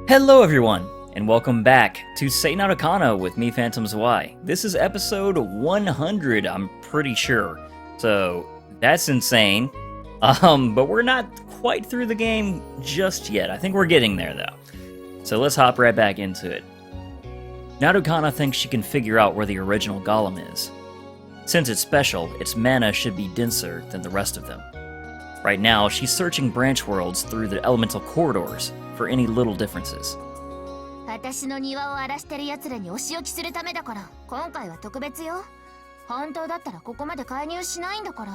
Hello everyone, and welcome back to Seinarukana with me, Phantoms Y. This is episode 100, I'm pretty sure. So, that's insane. But we're not quite through the game just yet. I think we're getting there, though. So let's hop right back into it. Narukana thinks she can figure out where the original golem is. Since it's special, its mana should be denser than the rest of them. Right now, she's searching branch worlds through the elemental corridors for any little differences. 私の庭を荒らしてる奴らにお仕置きするためだから、今回は特別よ。本当だったらここまで介入しないんだから。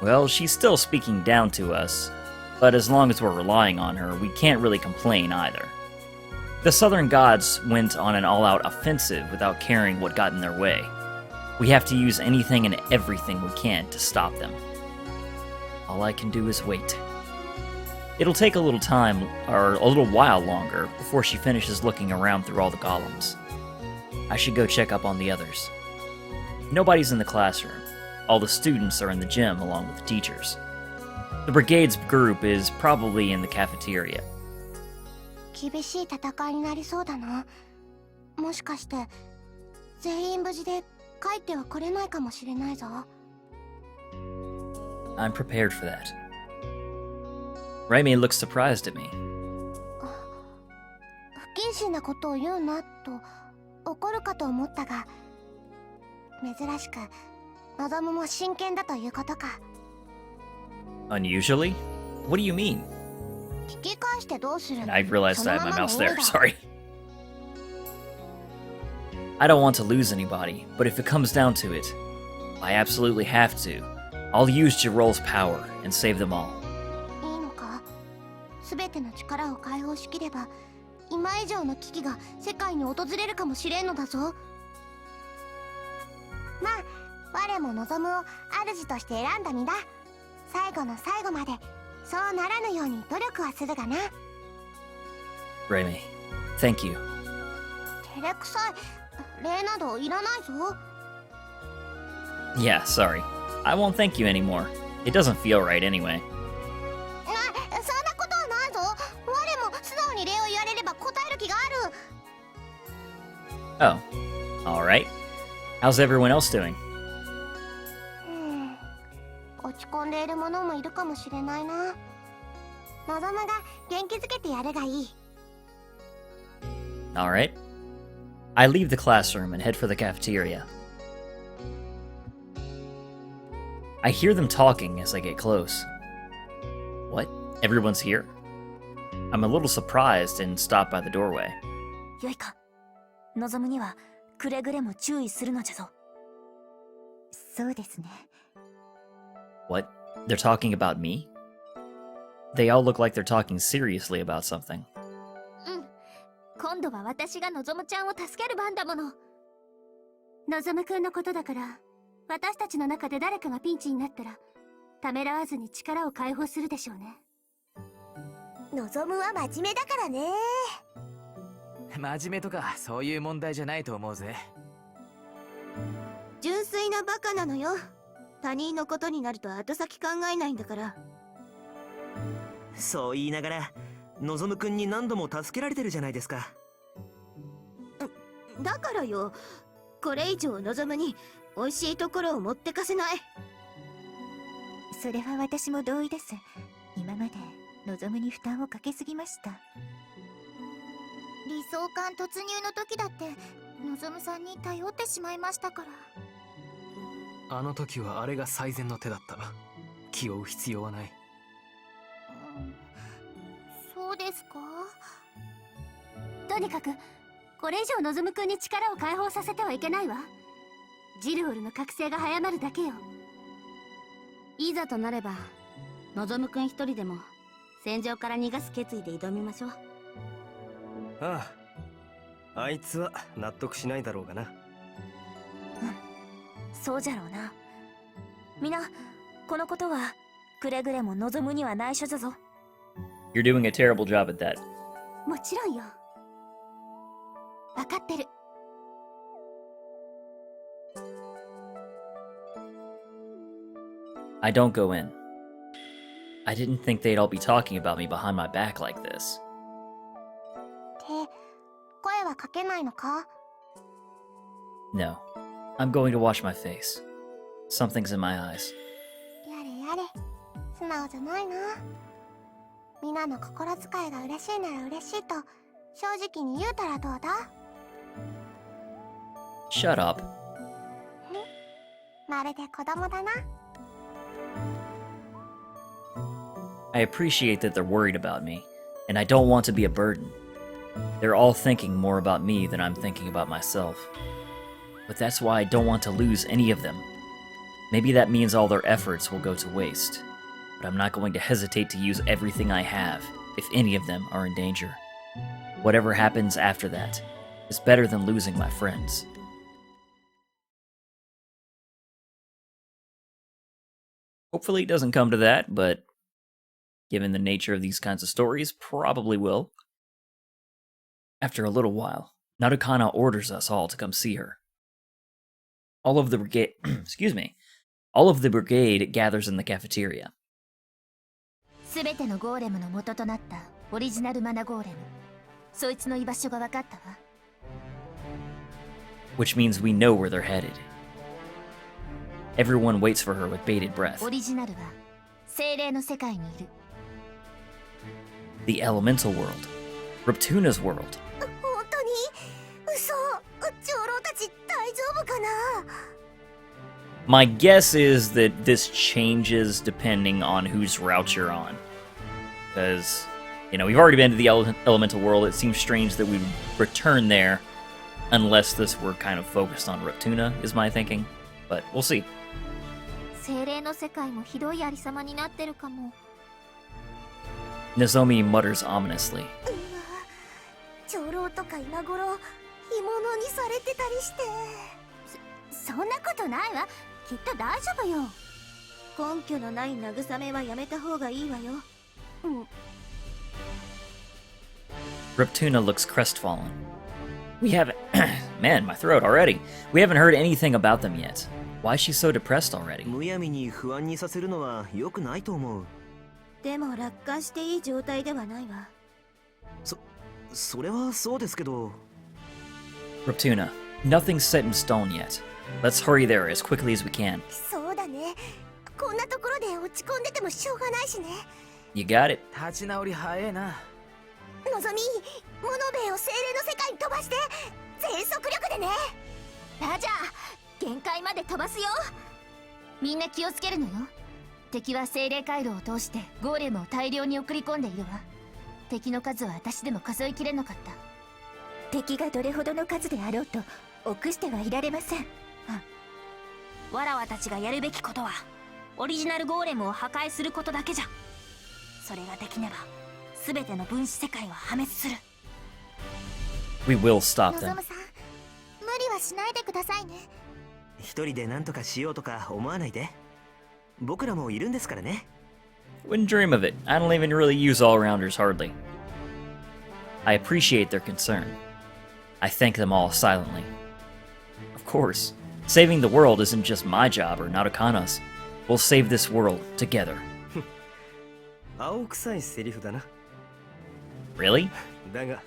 Well, she's still speaking down to us, but as long as we're relying on her, we can't really complain either. The Southern Gods went on an all-out offensive without caring what got in their way. We have to use anything and everything we can to stop them. All I can do is wait. It'll take a little time, or a little while longer, before she finishes looking around through all the golems. I should go check up on the others. Nobody's in the classroom. All the students are in the gym along with the teachers. The brigade's group is probably in the cafeteria. 厳しい戦いになりそうだな。もしかして全員無事で帰っては来れないかもしれないぞ。I'm prepared for that. Raimi looks surprised at me. 不謹慎なことを言うなと怒るかと思ったが、珍しく望も真剣だということか。Unusually? What do you mean? 聞き返してどうする? I realized I had my mouse there, sorry. I don't want to lose anybody, but if it comes down to it, I absolutely have to. I'll use Jirol's power and save them all. いいのか? すべての力を解放しきれば、今以上の危機が世界に訪れるかもしれんのだぞ。まあ、我も望むを主として選んだ身だ。最後の最後までそうならぬように努力はするがな。Raimi, thank you. 照れくさい。礼などいらないぞ。Yeah, sorry. I won't thank you anymore. It doesn't feel right anyway. そんなことはないぞ。我も素直に礼を言われれば答える気がある。Oh, alright. How's everyone else doing? 落ち込んでいる者もいるかもしれないな。望むが元気づけてやるがいい。Alright. I leave the classroom and head for the cafeteria. I hear them talking as I get close. What? Everyone's here? I'm a little surprised and stop by the doorway. よいか。望むにはくれぐれも注意するのじゃぞ。そうですね。What? They're talking about me? They all look like they're talking seriously about something. 今度は私が望むちゃんを助ける番だもの。望むくんのことだから、私たちの中で誰かがピンチになったら、ためらわずに力を解放するでしょうね。望むは真面目だからね。真面目とかそういう問題じゃないと思うぜ。純粋なバカなのよ。他人のことになると後先考えないんだから。そう言いながら望くんに何度も助けられてるじゃないですか。だからよ、これ以上望に美味しいところを持ってかせない。それは私も同意です。今まで望に負担をかけすぎました。理想感突入の時だって望さんに頼ってしまいましたから。あの時はあれが最善の手だった。気を負う必要はない。そうですか。とにかくこれ以上望くんに力を解放させてはいけないわ。ジルオルの覚醒が早まるだけよ。いざとなれば望くん一人でも戦場から逃がす決意で挑みましょう。ああ、あいつは納得しないだろうがな。そうじゃろうな。みな、このことはくれぐれも望むには内緒だぞ。You're doing a terrible job at that. もちろんよ。わかってる。I don't go in. I didn't think they'd all be talking about me behind my back like this. って声はかけないのか？ No. I'm going to wash my face. Something's in my eyes. やれやれ、素直じゃないな。みんなの心遣いが嬉しいなら嬉しいと正直に言うたらどうだ？ Shut up. まるで子供だな。 I appreciate that they're worried about me, and I don't want to be a burden. They're all thinking more about me than I'm thinking about myself. But that's why I don't want to lose any of them. Maybe that means all their efforts will go to waste. But I'm not going to hesitate to use everything I have if any of them are in danger. Whatever happens after that is better than losing my friends. Hopefully it doesn't come to that, but given the nature of these kinds of stories, probably will. After a little while, Narukana orders us all to come see her. All of the brigade gathers in the cafeteria. すべてのゴーレムの元となったオリジナルマナゴーレム。そいつの居場所が分かったわ。 Which means we know where they're headed. Everyone waits for her with bated breath. オリジナルは精霊の世界にいる。 The Elemental World. Ruptuna's world. 本当に？嘘。長老たち大丈夫かな？ My guess is that this changes depending on whose route you're on. Because, we've already been to the Elemental World. It seems strange that we would return there unless this were kind of focused on Ruptuna, is my thinking. But we'll see. 精霊の世界もひどいありさまになってるかも。 Nozomu mutters ominously. 長老とか今頃干物にされてたりして。そんなことないわ。きっと大丈夫よ。根拠のない慰めはやめた方がいいわよ。Ruptuna looks crestfallen. We haven't... Man, my throat already. We haven't heard anything about them yet. Why is she so depressed already? むやみに不安にさせるのは良くないと思う。でも楽観していい状態ではないわ。それはそうですけど。 Ruptuna, nothing's set in stone yet. Let's hurry there as quickly as we can. そうだね。こんなところで落ち込んでてもしょうがないしね。 You got it. 立ち直り早えな。のぞみ、モノベイを精霊の世界に飛ばして全速力でね。ラジャー、限界まで飛ばすよ。みんな気をつけるのよ。敵は精霊回路を通してゴーレムを大量に送り込んでいるわ。敵の数は私でも数えきれなかった。敵がどれほどの数であろうと臆してはいられません。わらわたちがやるべきことはオリジナルゴーレムを破壊することだけじゃ。それができねば全ての分子世界は破滅する。 We will stop の them. ぞむさん、無理はしないでくださいね。一人で何とかしようとか思わないで。僕らもいるんですからね。 Wouldn't dream of it. I don't even really use all-rounders hardly. I appreciate their concern. I thank them all silently. Of course, saving the world isn't just my job or Narukana's. We'll save this world together. 青臭いセリフだな。 Really? だが、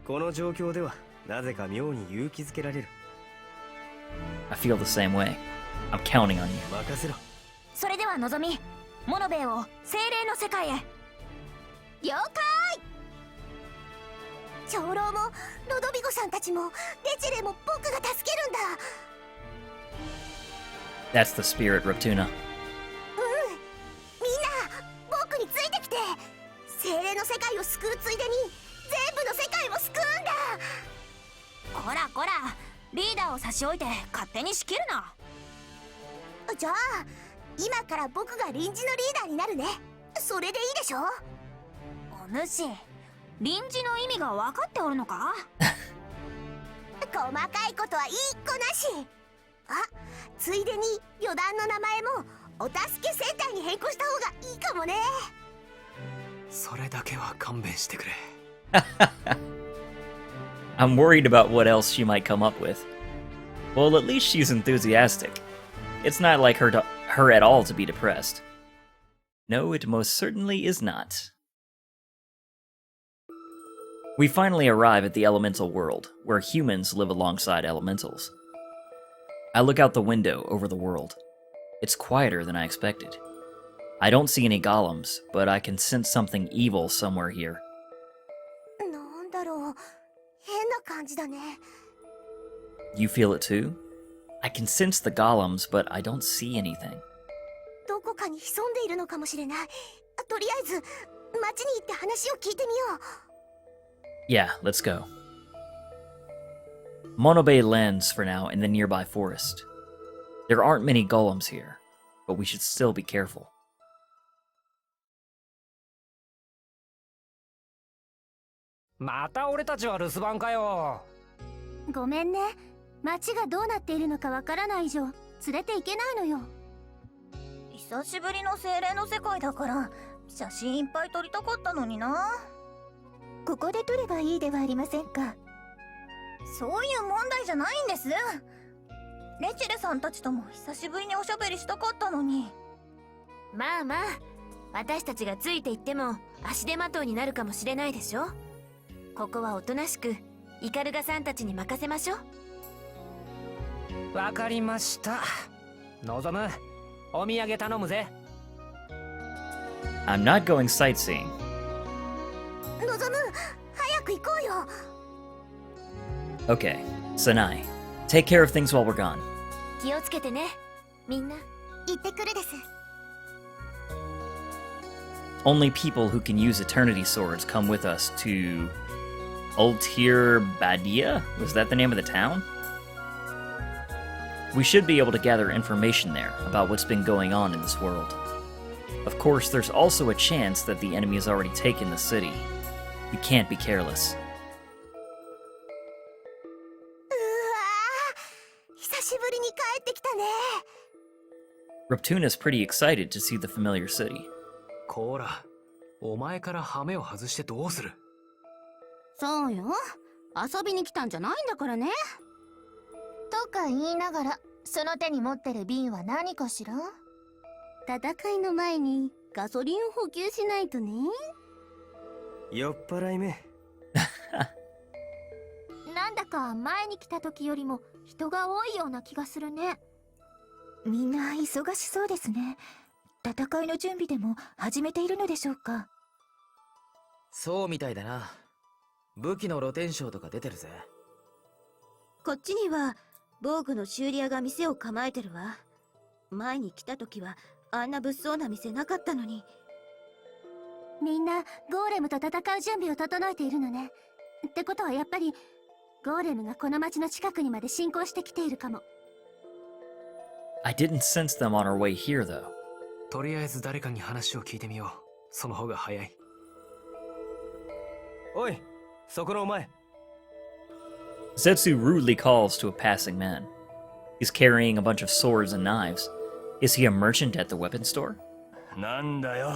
この状況ではなぜか妙に勇気づけられる。 I feel the same way. I'm counting on you. 任せろ。それではのぞみ、モノベイを精霊の世界へ。了解。長老もロドビゴさんたちもデチレも僕が助けるんだ。 That's the spirit, Ruptuna. みんな僕についてきて、精霊の世界を救うついでに全部の世界を救うんだ。こらこら、リーダーを差し置いて勝手に仕切るな。じゃあ今から僕が臨時のリーダーになるね。それでいいでしょ。お主、臨時の意味が分かっておるのか？細かいことはいい子なし。あ、ついでに余談の名前もお助け戦隊に変更した方がいいかもね。それだけは勘弁してくれ。I'm worried about what else she might come up with. Well, at least she's enthusiastic. It's not like her at all to be depressed. No, it most certainly is not. We finally arrive at the Elemental World, where humans live alongside elementals. I look out the window over the world. It's quieter than I expected. I don't see any golems, but I can sense something evil somewhere here. なんだろう、変な感じだね。 You feel it too? I can sense the golems, but I don't see anything. どこかに潜んでいるのかもしれない。とりあえず町に行って話を聞いてみよう。 Yeah, let's go. Monobay lands for now in the nearby forest. There aren't many golems here, but we should still be careful. また俺たちは留守番かよ。ごめんね。町がどうなっているのかわからない以上連れて行けないのよ。久しぶりの精霊の世界だから写真いっぱい撮りたかったのにな。ここで撮ればいいではありませんか。そういう問題じゃないんです。レチレさんたちとも久しぶりにおしゃべりしたかったのに。まあまあ、私たちがついていっても足手まとうになるかもしれないでしょ。ここはおとなしくイカルガさんたちに任せましょう。わかりました。望む、お土産頼むぜ。I'm not going sightseeing. 望む、早く行こうよ。 Okay, Sanai, take care of things while we're gone. 気をつけてね、みんな。行ってくるです。 Only people who can use eternity swords come with us to Altir Badia? Was that the name of the town? We should be able to gather information there about what's been going on in this world. Of course, there's also a chance that the enemy has already taken the city. We can't be careless. 久しぶりに帰ってきたね。 Ruptuna's pretty excited to see the familiar city. こーら、お前からハメを外してどうする？そうよ。遊びに来たんじゃないんだからね。とか言いながら、その手に持ってる瓶は何かしら？戦いの前にガソリンを補給しないとね。酔っ払いめ。なんだか前に来た時よりも人が多いような気がするね。みんな忙しそうですね。戦いの準備でも始めているのでしょうか？そうみたいだな。武器の露天商とか出てるぜ。こっちには防具の修理屋が店を構えてるわ。前に来た時はあんな物騒な店なかったのに。みんなゴーレムと戦う準備を整えているのね。ってことはやっぱりゴーレムがこの町の近くにまで侵攻してきているかも。 I didn't sense them on our way here, though. とりあえず誰かに話を聞いてみよう。その方が早い。おい、そこのお前。 Zetsu rudely calls to a passing man. He's carrying a bunch of swords and knives. Is he a merchant at the weapon store? なんだよ、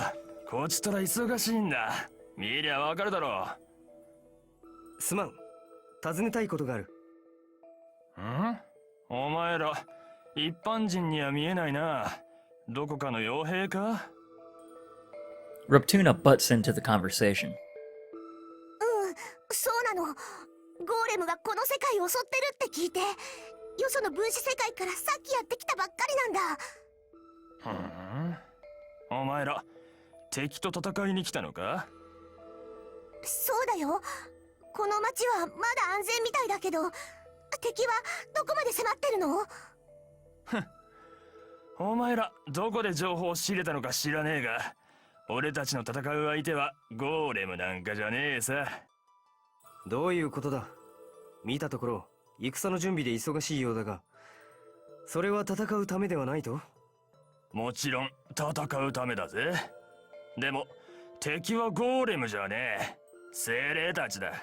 こっちとら忙しいんだ。見りゃわかるだろう。すまん、尋ねたいことがある。ん？お前ら、一般人には見えないな。どこかの傭兵か？ Ruptuna butts into the conversation. そうなの。ゴーレムがこの世界を襲ってるって聞いて、よその分子世界からさっきやってきたばっかりなんだ。お前ら、敵と戦いに来たのか？そうだよ。この町はまだ安全みたいだけど、敵はどこまで迫ってるの？お前ら、どこで情報を仕入れたのか知らねえが、俺たちの戦う相手はゴーレムなんかじゃねえさ。どういうことだ？見たところ、戦の準備で忙しいようだが、それは戦うためではないと？もちろん戦うためだぜ。でも敵はゴーレムじゃねえ。精霊たちだ。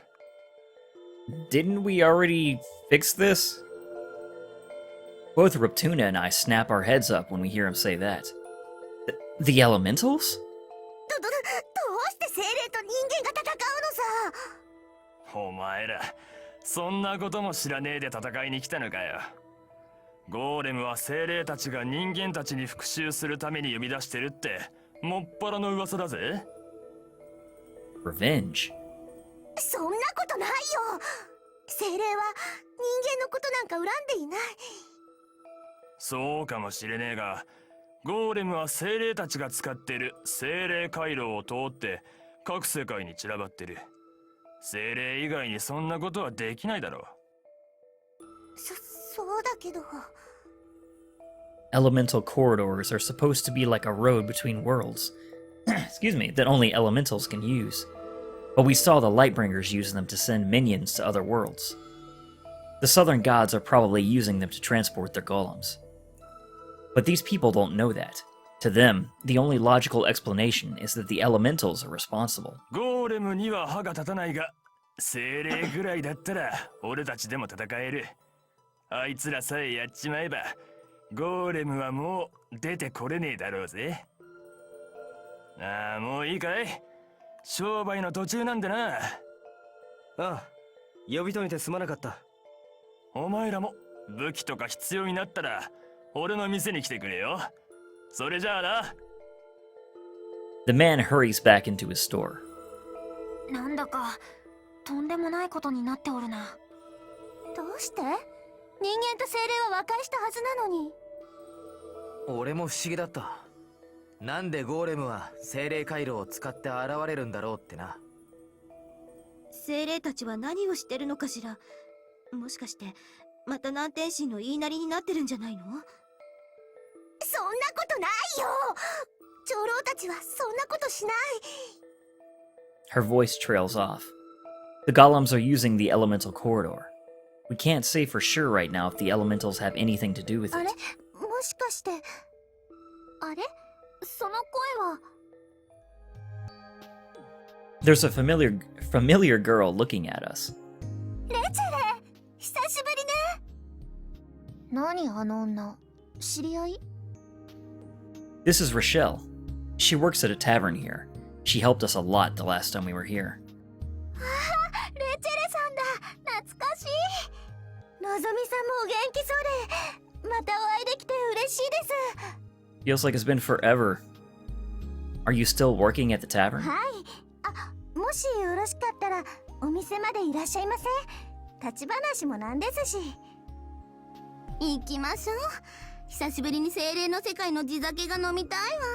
Didn't we already fix this? Both Ruptuna and I snap our heads up when we hear him say that. The elementals? どうして精霊と人間が戦うのさ。お前ら、そんなことも知らねえで戦いに来たのかよ。ゴーレムは精霊たちが人間たちに復讐するために呼び出してるってもっぱらの噂だぜ。 Revenge. そんなことないよ。精霊は人間のことなんか恨んでいない。そうかもしれねえが、ゴーレムは精霊たちが使ってる精霊回廊を通って各世界に散らばってる。精霊以外にそんなことはできないだろう。そうだけど。Elemental corridors are supposed to be like a road between worlds. Excuse me, that only elementals can use. But we saw the Lightbringers use them to send minions to other worlds. The Southern Gods are probably using them to transport their golems. But these people don't know that. To them, the only logical explanation is that the elementals are responsible. ゴーレムには歯が立たないが、精霊ぐらいだったら俺たちでも戦える。あいつらさえやっちまえば、ゴーレムはもう出てこれねえだろうぜ。ああ、もういいかい？商売の途中なんでな。ああ、呼び止めてすまなかった。お前らも武器とか必要になったら俺の店に来てくれよ。それじゃあな。 The man hurries back into his store. なんだかとんでもないことになっておるな。どうして？人間と精霊は和解したはずなのに。俺も不思議だった。なんでゴーレムは精霊回路を使って現れるんだろうってな。精霊たちは何をしてるのかしら。もしかしてまた南天神の言いなりになってるんじゃないの？そんなことないよ。長老たちはそんなことしない。Her voice trails off. The golems are using the elemental corridor. We can't say for sure right now if the elementals have anything to do with あれ？ it. もしかして。あれ？その声は。 There's a familiar girl looking at us. レチェレ、久しぶりね。何あの女、知り合い？ This is Rochelle. She works at a tavern here. She helped us a lot the last time we were here. レチェレさんだ。懐かしい。のぞみさんもお元気そうで、またお会いできて嬉しいです。 Feels like it's been forever. Are you still working at the tavern? はい。あ、もしよろしかったらお店までいらっしゃいませ。立ち話もなんですし。行きましょう。久しぶりに精霊の世界の地酒が飲みたいわ。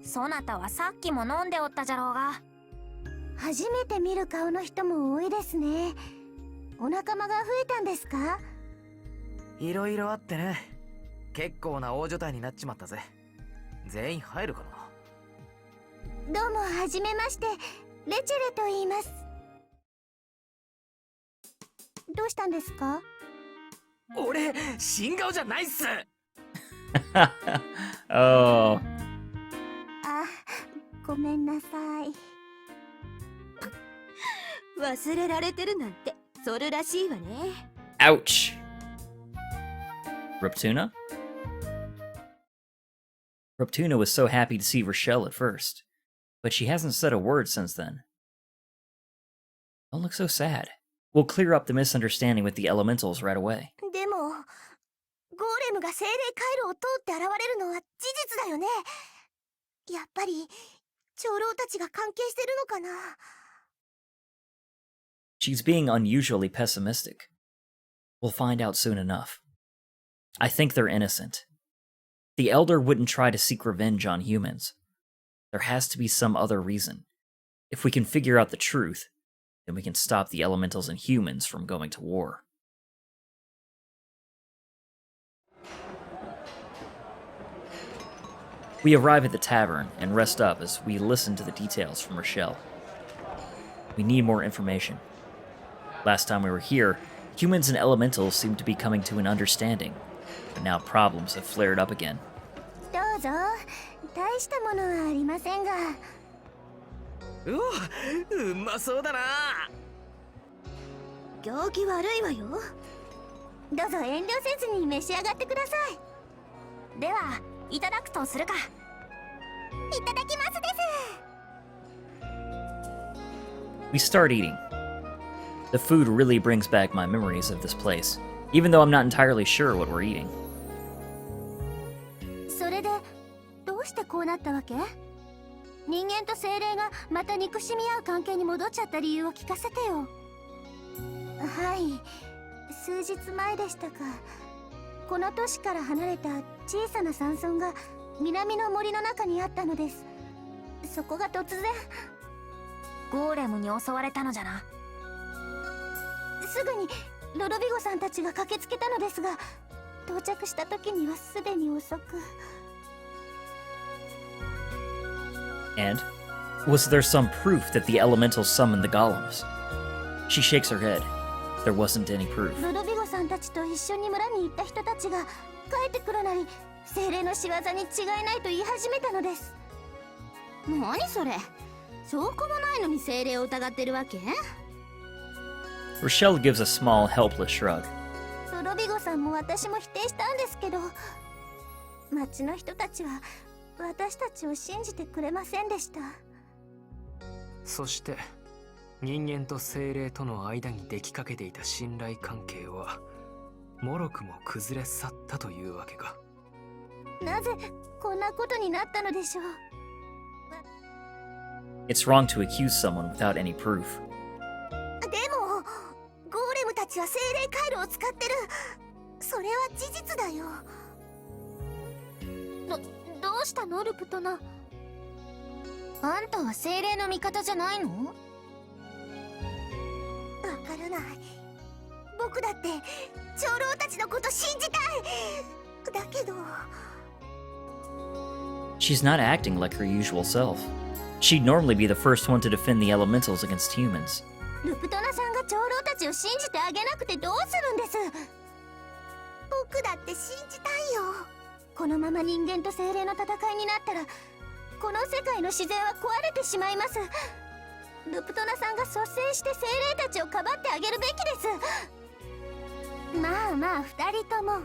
そなたはさっきも飲んでおったじゃろうが。初めて見る顔の人も多いですね。お仲間が増えたんですか？いろいろあってね。結構な大所帯になっちまったぜ。全員入るかな？どうもはじめまして、レチェレと言います。どうしたんですか？俺、新顔じゃないっす。Oh. あ、ごめんなさい。忘れられてるなんてそれらしいわね。 Ouch. Ruptuna? Ruptuna was so happy to see Rochelle at first, but she hasn't said a word since then. Don't look so sad. We'll clear up the misunderstanding with the elementals right away. でも、ゴーレムが精霊回路を通って現れるのは事実だよね。やっぱり、長老たちが関係してるのかな。She's being unusually pessimistic. We'll find out soon enough. I think they're innocent. The Elder wouldn't try to seek revenge on humans. There has to be some other reason. If we can figure out the truth, then we can stop the elementals and humans from going to war. We arrive at the tavern and rest up as we listen to the details from Rochelle. We need more information. Last time we were here, humans and elementals seemed to be coming to an understanding, but now problems have flared up again. どうぞ、大したものはありませんが。うまそうだな。行儀悪いわよ。どうぞ遠慮せずに召し上がってください。では、いただくとするか。いただきますです。 We start eating. The food really brings back my memories of this place, even though I'm not entirely sure what we're eating. それで、どうしてこうななったわけ？人間と精霊がまた憎しみ合う関係に戻っちゃった理由を聞かせてよ。はい、数日前でしたか。この都市から離れた小さな山村が南の森の中にあったのです。そこが突然ゴーレムに襲われたのじゃな。すぐにロドビゴさんたちが駆けつけたのですが、到着した時にはすでに遅く。 And was there some proof that the elementals summoned the golems? She shakes her head. There wasn't any proof. ロドビゴさんたちと一緒に村に行った人たちが帰ってくるなり精霊の仕業に違いないと言い始めたのです。何それ、証拠もないのに精霊を疑ってるわけ？ Rochelle gives a small, helpless shrug. ロドビゴさんも私も否定したんですけど、町の人たちは私たちを信じてくれませんでした。そして人間と精霊との間にできかけていた信頼関係はもろくも崩れ去ったというわけか。なぜこんなことになったのでしょう。 It's wrong to accuse someone without any proof. でもゴーレムたちは精霊回路を使ってる。それは事実だよ。どうしたのルプトナ。あんたは精霊の味方じゃないの？わからない。僕だって長老たちのこと信じたい。だけど She's not acting like her usual self. She'd normally be the first one to defend the elementals against humans. ルプトナさんが長老たちを信じてあげなくてどうするんです。僕だって信じたいよ。このまま人間と精霊の戦いになったらこの世界の自然は壊れてしまいます。ルプトナさんが率先して精霊たちをかばってあげるべきです。まあまあ二人とも。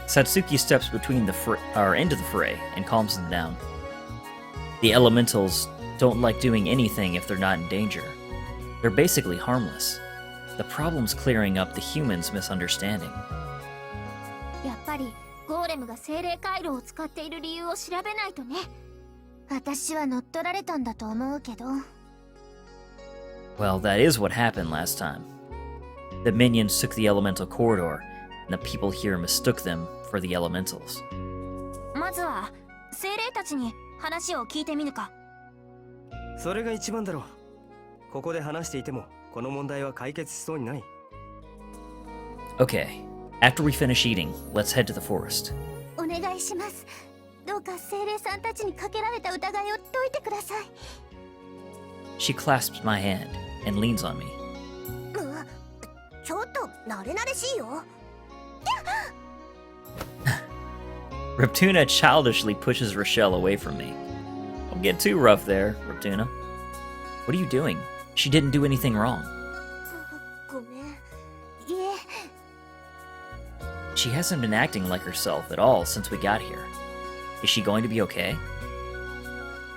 Satsuki steps between into the fray and calms them down. The elementals don't like doing anything if they're not in danger. They're basically harmless. The problem's clearing up the humans' misunderstanding. やっぱりゴーレムが精霊回路を使っている理由を調べないとね。私は乗っ取られたんだと思うけど。 Well, that is what happened last time. The minions took the elemental corridor, and the people here mistook them for the elementals. まずは精霊たちに話を聞いてみるか。それが一番だろう。ここで話していてもこの問題は解決しそうにない。 Okay, after we finish eating, let's head to the forest. お願いします。どうか精霊さんたちにかけられた疑いを解いてください。 She clasps my hand and leans on me. ちょっと慣れ慣れしいよ。Ruptuna childishly pushes Rochelle away from me. Don't get too rough there, Ruptuna. What are you doing? She didn't do anything wrong. ごめん。いえ。 She hasn't been acting like herself at all since we got here. Is she going to be okay?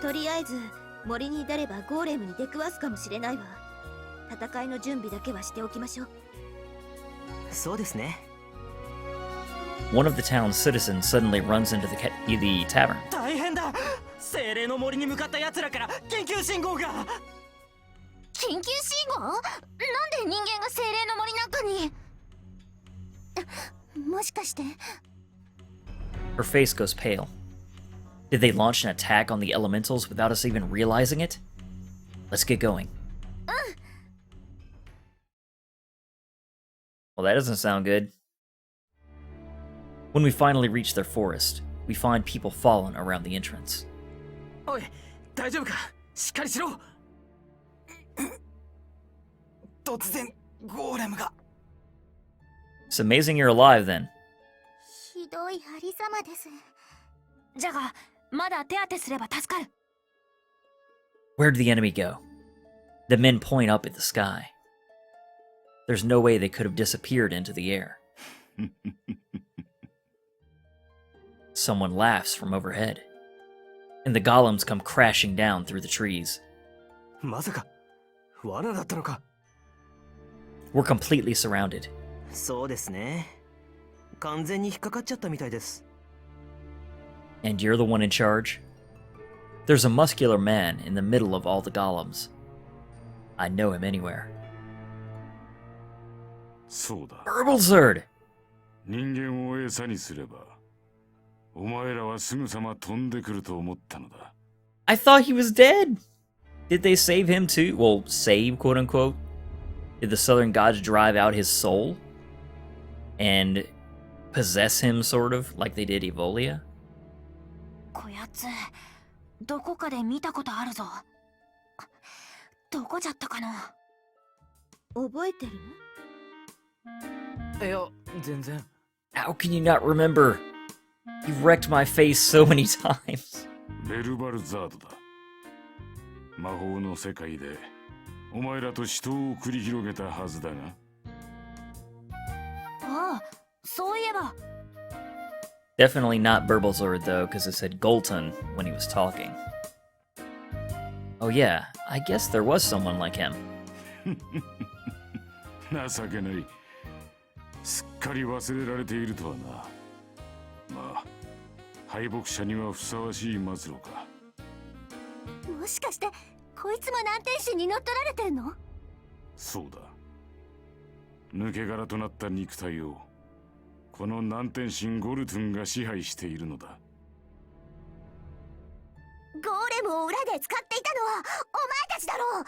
とりあえず森に出ればゴーレムに出くわすかもしれないわ。戦いの準備だけはしておきましょう。そうですね。One of the town's citizens suddenly runs into the tavern. 大変だ。精霊の森に向かった奴らから緊急信号が。緊急信号？なんで人間が精霊の森なんかに？もしかして。 Her face goes pale. Did they launch an attack on the elementals without us even realizing it? Let's get going. Well, that doesn't sound good. When we finally reach their forest, we find people fallen around the entrance. おい、大丈夫か？しっかりしろ。突然ゴーレムが。It's amazing you're alive then. ひどいありさまです。じゃがまだ手当てすれば助かる。 Where did the enemy go? The men point up at the sky. There's no way they could have disappeared into the air. Someone laughs from overhead, and the golems come crashing down through the trees. まさか罠だったのか。 We're completely surrounded. そうですね。完全に引っかかっちゃったみたいです。And you're the one in charge? There's a muscular man in the middle of all the golems. I know him anywhere. そうだ。 Burblezerd! 人間を餌にすれば、お前らはすぐさま飛んでくると思ったのだ。 I thought he was dead! Did they save him too? Well, save, quote unquote? Did the Southern Gods drive out his soul? And possess him, sort of, like they did Evolia? こやつどこかで見たことあるぞ。どこじゃったかな。覚えてる？いや、全然。 How can you not remember? You wrecked my face so many times. ベルバルザードだ。魔法の世界でお前らと死闘を繰り広げたはずだが。ああ、そういえば。Definitely not Burblezerd, though, because it said Golton when he was talking. Oh yeah, I guess there was someone like him. 情けない。すっかり忘れられているとはな。まあ、敗北者にはふさわしい末路か。もしかしてこいつも南天神に乗っ取られてんの？そうだ。抜け殻となった肉体をこの南天神ゴルトゥンが支配しているのだ。ゴーレムを裏で使っていたのはお前たちだろう。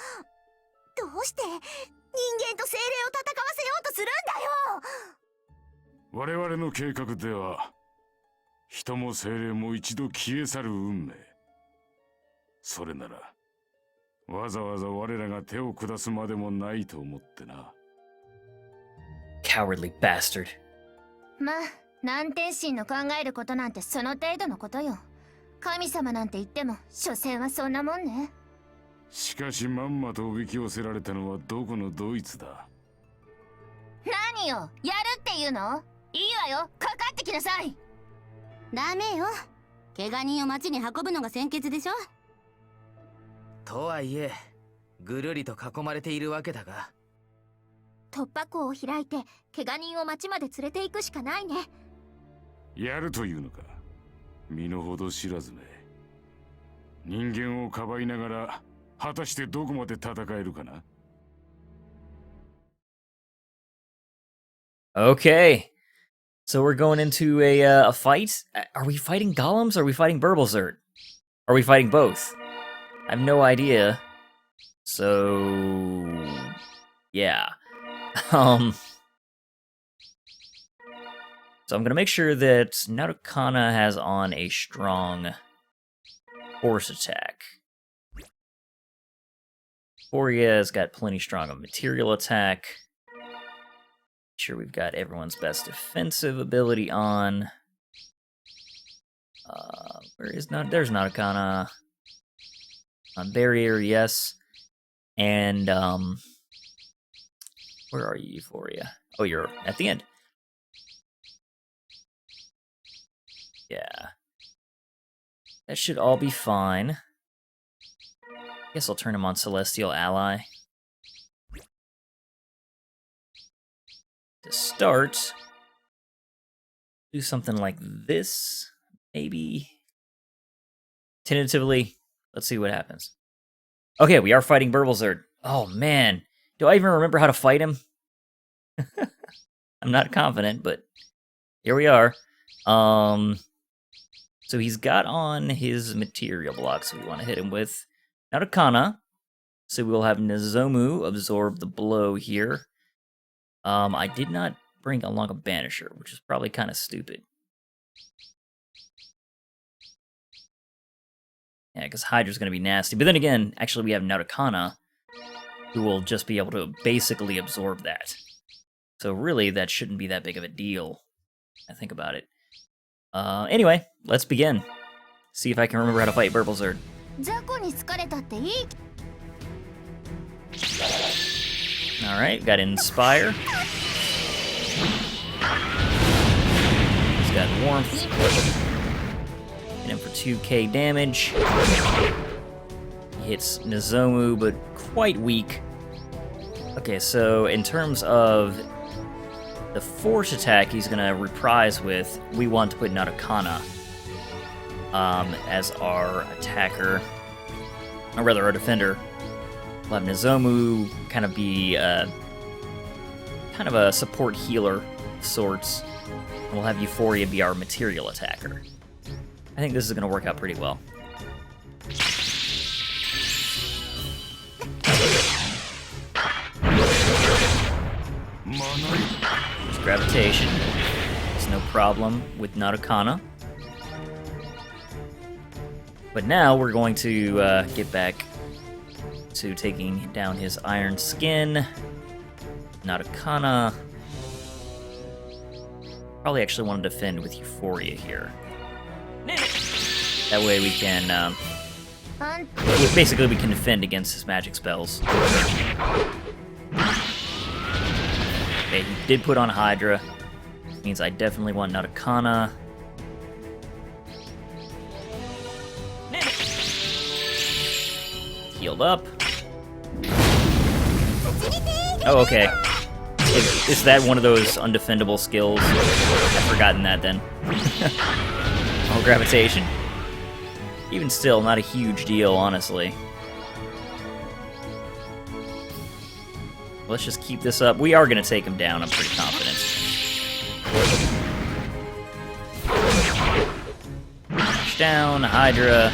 どうして人間と精霊を戦わせようとするんだよ。我々の計画では人も精霊も一度消え去る運命。それならわざわざ我らが手を下すまでもないと思ってな。Cowardly bastard. まあ、南天神の考えることなんてその程度のことよ。神様なんて言っても所詮はそんなもんね。しかしまんまとおびき寄せられたのはどこのドイツだ。何よ、やるっていうの？いいわよ、かかってきなさい。ダメよ。怪我人を町に運ぶのが先決でしょ。とはいえ、ぐるりと囲まれているわけだが。突破口を開いて怪我人を町まで連れて行くしかないね。やるというのか。身の程知らずめ。人間をかばいながら果たしてどこまで戦えるかな。 Okay. So we're going into a fight? Are we fighting golems or are we fighting Burblezerd? Are we fighting both? I have no idea. So... yeah. So I'm gonna make sure that Seinarukana has on a strong force attack. Foria's got plenty strong of material attack. Sure, we've got everyone's best defensive ability on. Where is not? There's Seinarukana. On barrier, yes. And where are you, Euphoria? Oh, you're at the end. Yeah. That should all be fine. Guess I'll turn him on Celestial Ally. To start, do something like this, maybe. Tentatively, let's see what happens. Okay, we are fighting Burblezerd. Oh man, do I even remember how to fight him? I'm not confident, but here we are. So he's got on his material blocks we want to hit him with. Seinarukana. So we'll have Nozomu absorb the blow here. I did not bring along a banisher, which is probably kind of stupid. Yeah, because Hydra's going to be nasty. But then again, actually we have Seinarukana, who will just be able to basically absorb that. So really, that shouldn't be that big of a deal, I think about it. Anyway, let's begin. See if I can remember how to fight Burblezerd. Alright, got Inspire. He's got Warmth. Hit him for 2k damage. He hits Nozomu, but quite weak. Okay, so in terms of the force attack he's gonna reprise with, we want to put Seinarukana. as our attacker, or rather our defender. We'll have Nozomu kind of be kind of a support healer of sorts. And we'll have Euphoria be our material attacker. I think this is going to work out pretty well. There's gravitation. There's no problem with Seinarukana. But now we're going to get back to taking down his iron skin. Seinarukana. Probably actually want to defend with Euphoria here. That way we can, basically we can defend against his magic spells. Okay, he did put on Hydra. Means I definitely want Seinarukana. Healed up. Oh, okay. Is that one of those undefendable skills? I've forgotten that then. Oh, gravitation. Even still, not a huge deal, honestly. Let's just keep this up. We are going to take him down, I'm pretty confident. Push down, Hydra.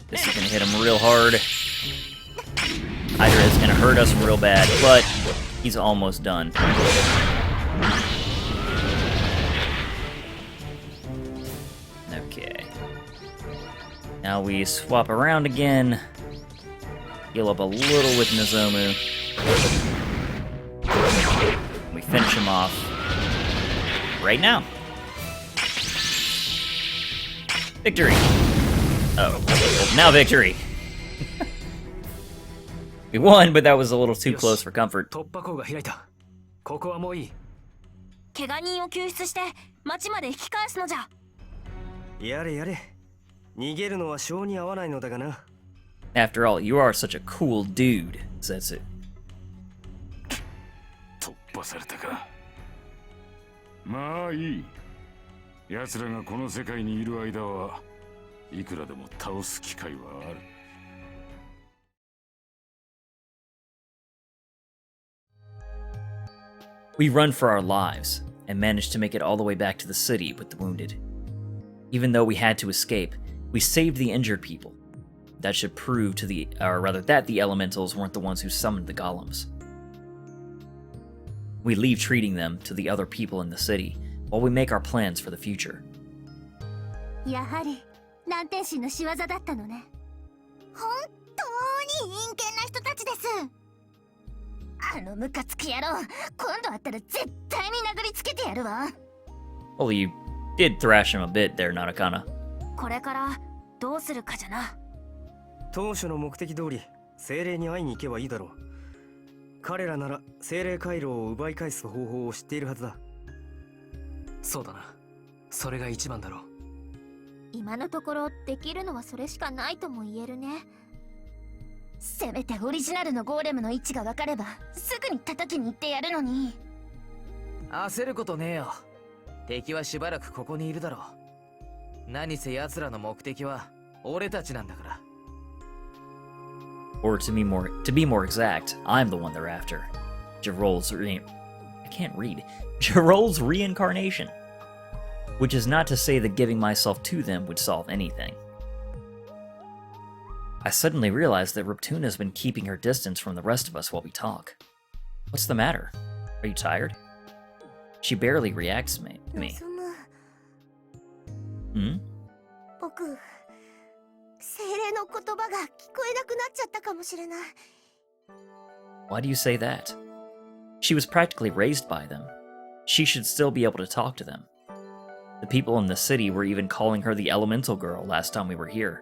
This is going to hit him real hard. Hydra is going to hurt us real bad, but he's almost done. Okay. Now we swap around again. Heal up a little with Nozomu. We finish him off right now. Victory! Oh, well, now victory! We won, but that was a little too close for comfort. 突破口が開いた。ここはもういい。怪我人を救出して町まで引き返すのじゃ。やれやれ。逃げるのは性に合わないのだがな。After all, you are such a cool dude, Zetsu. 突破されたか。まあいい。奴らがこの世界にいる間はいくらでも倒す機会はある。We run for our lives and manage to make it all the way back to the city with the wounded. Even though we had to escape, we saved the injured people. That should prove to that the elementals weren't the ones who summoned the golems. We leave treating them to the other people in the city while we make our plans for the future. やはり南天神の仕業だったのね。本当に陰険な人たちです。あのムカつき野郎、今度会ったら絶対に殴りつけてやるわ。Well, you did thrash him a bit there, Seinarukana. これからどうするかじゃな。当初の目的通り精霊に会いに行けばいいだろう。彼らなら精霊回路を奪い返す方法を知っているはずだ。そうだな。それが一番だろう。今のところできるのはそれしかないとも言えるね。せめてオリジナルのゴーレムの位置が分かればすぐに叩きに行ってやるのに。焦ることねえよ。敵はしばらくここにいるだろう。何せ奴らの目的は俺たちなんだから。Or to be more exact, I'm the one they're after. I can't read. Jirol's reincarnation. Which is not to say that giving myself to them would solve anything. I suddenly realized that Ruptuna has been keeping her distance from the rest of us while we talk. What's the matter? Are you tired? She barely reacts to me. Hmm? 僕、精霊の言葉が聞こえなくなっちゃったかもしれない。Why do you say that? She was practically raised by them. She should still be able to talk to them. The people in the city were even calling her the Elemental Girl last time we were here.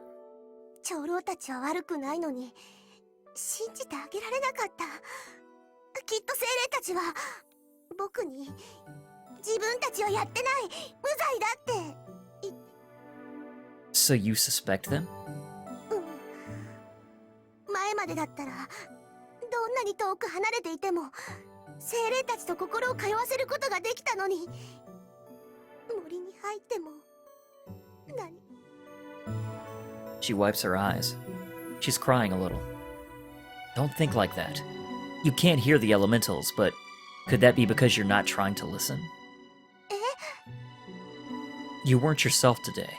長老たちは悪くないのに信じてあげられなかった。きっと精霊たちは僕に自分たちはやってない無罪だって。So you suspect them? 前までだったらどんなに遠く離れていても精霊たちと心を通わせることができたのに、森に入っても何。 She wipes her eyes. She's crying a little. Don't think like that. You can't hear the elementals, but could that be because you're not trying to listen? You weren't yourself today.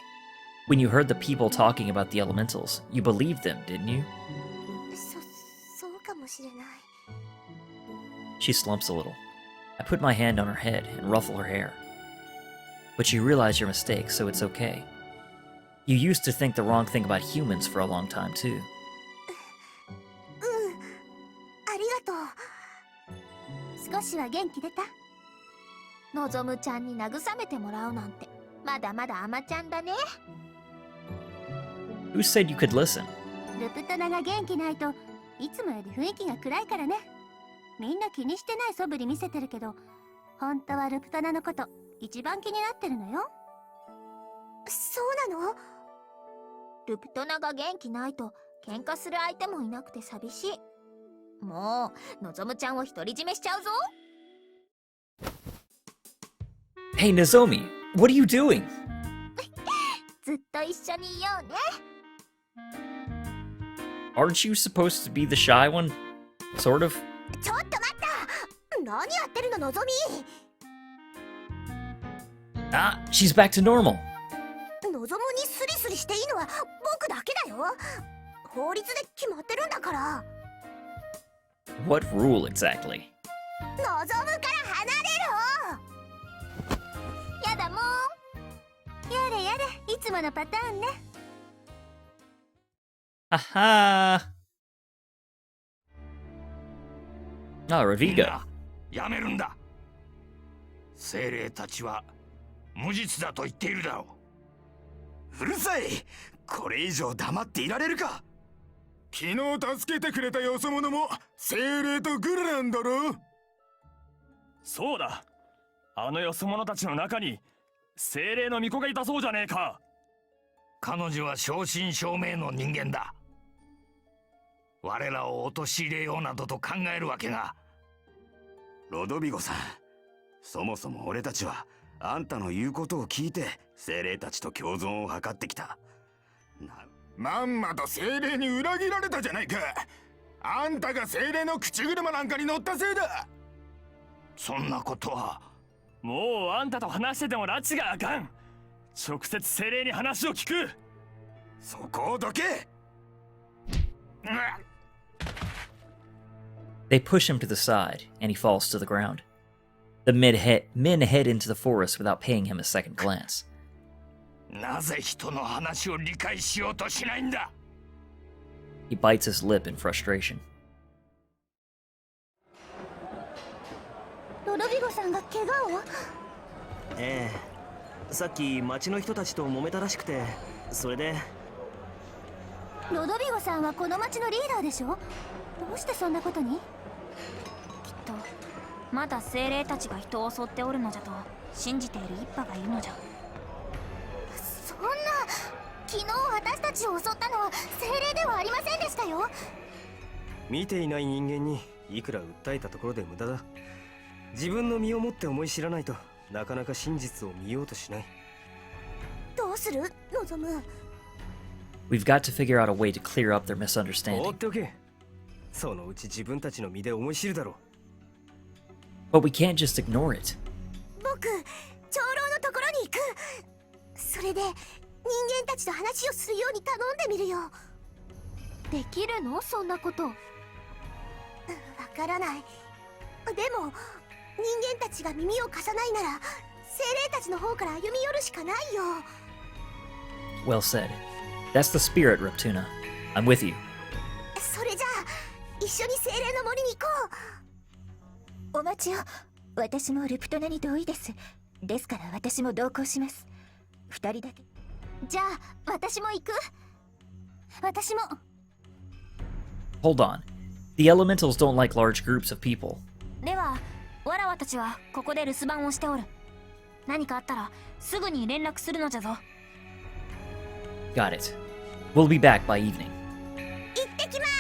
When you heard the people talking about the elementals, you believed them, didn't you? そうかもしれない。 She slumps a little. I put my hand on her head and ruffle her hair. But you realize your mistake, so it's okay. You used to think the wrong thing about humans for a long time, too. ありがとう。少しは元気出た？のぞむちゃんに慰めてもらうなんてまだまだ甘ちゃんだね。 Who said you could listen? ルプトナが元気ないといつもより雰囲気が暗いからね。みんな気にしてない素振り見せてるけど、本当はルプトナのこと一番気になってるのよ。そうなの？ルプトナが元気ないと喧嘩する相手もいなくて寂しい。もうのぞむちゃんを独り占めしちゃうぞ。 Hey, Nozomu, what are you doing? ずっと一緒にいようね。 Aren't you supposed to be the shy one? Sort of? ちょっと待った。何やってるの、のぞみ。 Ah, she's back to normal. のぞむにスリスリしていいのは僕だけだよ。法律で決まってるんだから。 What rule exactly? のぞむから離れろ。やだもん。やれやれ、いつものパターンね。 Haha! Ah, みん Ravigo. なやめるんだ。精霊たちは無実だと言っているだろう。うるさい。これ以上黙っていられるか。昨日助けてくれたよそ者も精霊とグルなんだろ。そうだ。あのよそ者たちの中に精霊の巫女がいたそうじゃねえか。彼女は正真正銘の人間だ。我らを陥れようなどと考えるわけが。ロドビゴさん、そもそも俺たちはあんたの言うことを聞いて精霊たちと共存を図ってきた。まんまと精霊に裏切られたじゃないか。あんたが精霊の口車なんかに乗ったせいだ。そんなことは。もうあんたと話してても拉致があかん。直接精霊に話を聞く。そこをどけ。They push him to the side, and he falls to the ground. The men head into the forest without paying him a second glance. なぜ人の話を理解しようとしないんだ。 He bites his lip in frustration. ロドビゴさんが怪我を？ええ、さっき町の人たちと揉めたらしくて、それで。ロドビゴさんはこの町のリーダーでしょ？どうしてそんなことに？きっとまだ精霊たちが人を襲っておるのじゃと信じている一派がいるのじゃ。そんな、昨日私たちを襲ったのは精霊ではありませんでしたよ。見ていない人間にいくら訴えたところで無駄だ。自分の身をもって思い知らないとなかなか真実を見ようとしない。どうする、のぞむ。 We've got to figure out a way to clear up their 放 misunderstanding. っておけ。そのうち自分たちの身で思い知るだろBut we can't just ignore it. 僕、長老のところに行く。それで人間たちと話をするように頼んでみるよ。できるの？そんなこと。わからない。でも人間たちが耳を貸さないなら精霊たちの方から歩み寄るしかないよ。 Well said. That's the spirit, Ruptuna. I'm with you. それじゃあ一緒に精霊の森に行こう。お待ちを。私もルプトナに同意です。ですから私も同行します。二人だけ。じゃあ私も行く。私も。 Hold on. The elementals don't like large groups of people. ではわらわたちはここで留守番をしておる。何かあったらすぐに連絡するのじゃぞ。 Got it. We'll be back by evening. 行ってきます。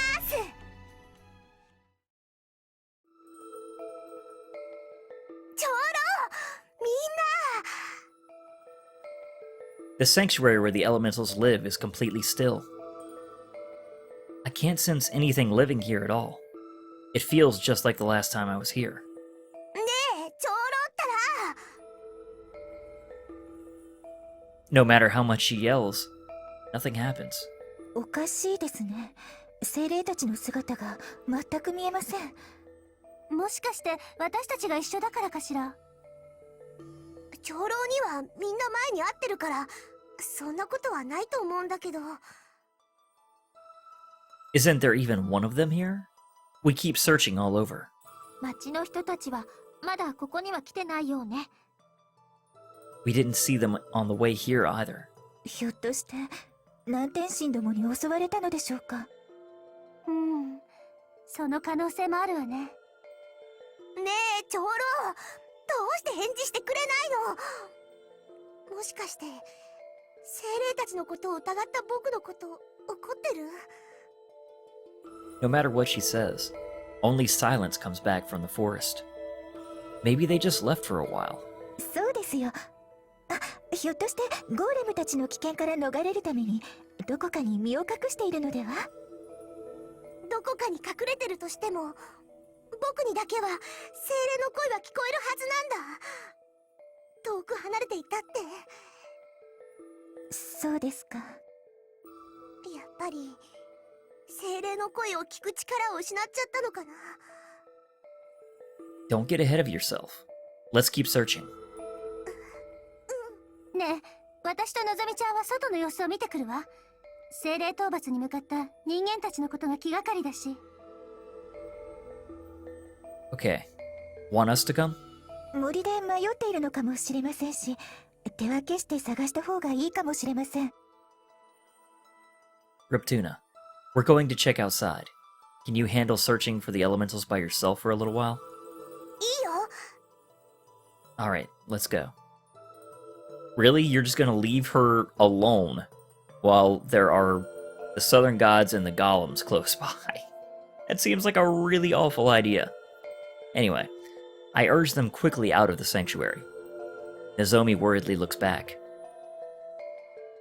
The sanctuary where the elementals live is completely still. I can't sense anything living here at all. It feels just like the last time I was here. ねえ、長老ったら No matter how much she yells, nothing happens. おかしいですね。精霊たちの姿が全く見えません。もしかして私たちが一緒だからかしら。長老にはみんな前に会ってるからそんなことはないと思うんだけど。 Isn't there even one of them here? We keep searching all over. 町の人たちはまだここには来てないようね。We didn't see them on the way here either. ひょっとして南天神どもに襲われたのでしょうか。その可能性もあるわね。ねえ長老、どうして返事してくれないの？もしかして精霊たちのことを疑った僕のこと怒ってる？ No matter what she says, only silence comes back from the forest. Maybe they just left for a while. そうですよ。あ、ひょっとしてゴーレムたちの危険から逃れるためにどこかに身を隠しているのでは？どこかに隠れてるとしても僕にだけは精霊の声は聞こえるはずなんだ。遠く離れていたって。そうですか。やっぱり精霊の声を聞く力を失っちゃったのかな。 Don't get ahead of yourself. Let's keep searching. ねえ、私とのぞみちゃんは外の様子を見てくるわ。精霊討伐に向かった人間たちのことが気がかりだし。Okay. Want us to come? 森で迷っているのかもしれませんし、手分けして探した方がいいかもしれません。Ruptuna, we're going to check outside. Can you handle searching for the elementals by yourself for a little while? いいよ。 Alright, let's go. Really? You're just gonna leave her alone while there are the southern gods and the golems close by? That seems like a really awful idea. Anyway, I urge them quickly out of the sanctuary. Nozomu worriedly looks back.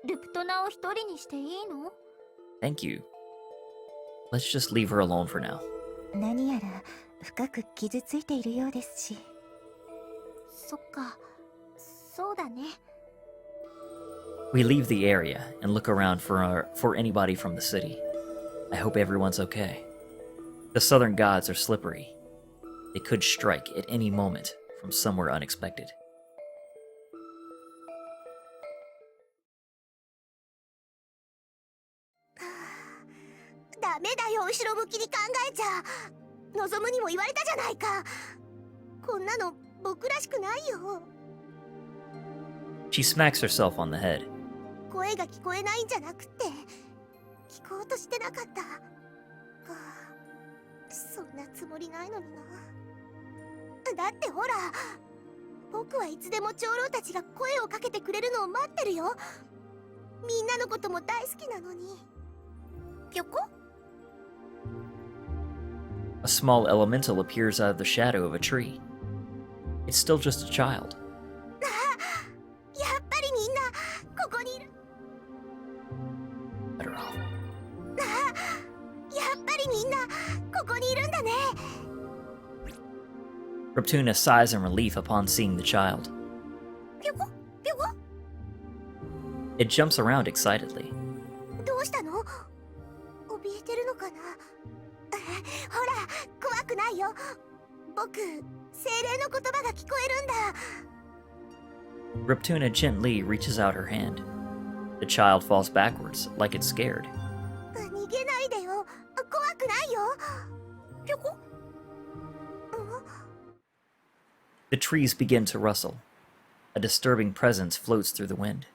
ルプトナを一人にしていいの？ Thank you. Let's just leave her alone for now. 何やら深く傷ついているようですし。そっか、そうだね。We leave the area and look around for anybody from the city. I hope everyone's okay. The southern gods are slippery. They could strike at any moment from somewhere unexpected. ダメだよ、後ろ向きに考えちゃ。望むにも言われたじゃないか。こんなの僕らしくないよ。 She smacks herself on the head. 声が聞こえないんじゃなくて聞こうとしてなかった。そんなつもりないのにな。だってほら、僕はいつでも長老たちが声をかけてくれるのを待ってるよ。みんなのことも大好きなのに。ぴょこ？ A small elemental appears out of the shadow of a tree. It's still just a child. やっぱりみんなここにいる。 Better off. やっぱりみんなここにいるんだね。 Ruptuna sighs in relief upon seeing the child. ぴょこぴょこ。 It jumps around excitedly. どうしたの？怯えてるのかな。ほら、怖くないよ。僕、精霊の言葉が聞こえるんだ。 Ruptuna gently reaches out her hand. The child falls backwards, like it's scared. 逃げないでよ。怖くないよ。ぴょこ。The trees begin to rustle. A disturbing presence floats through the wind.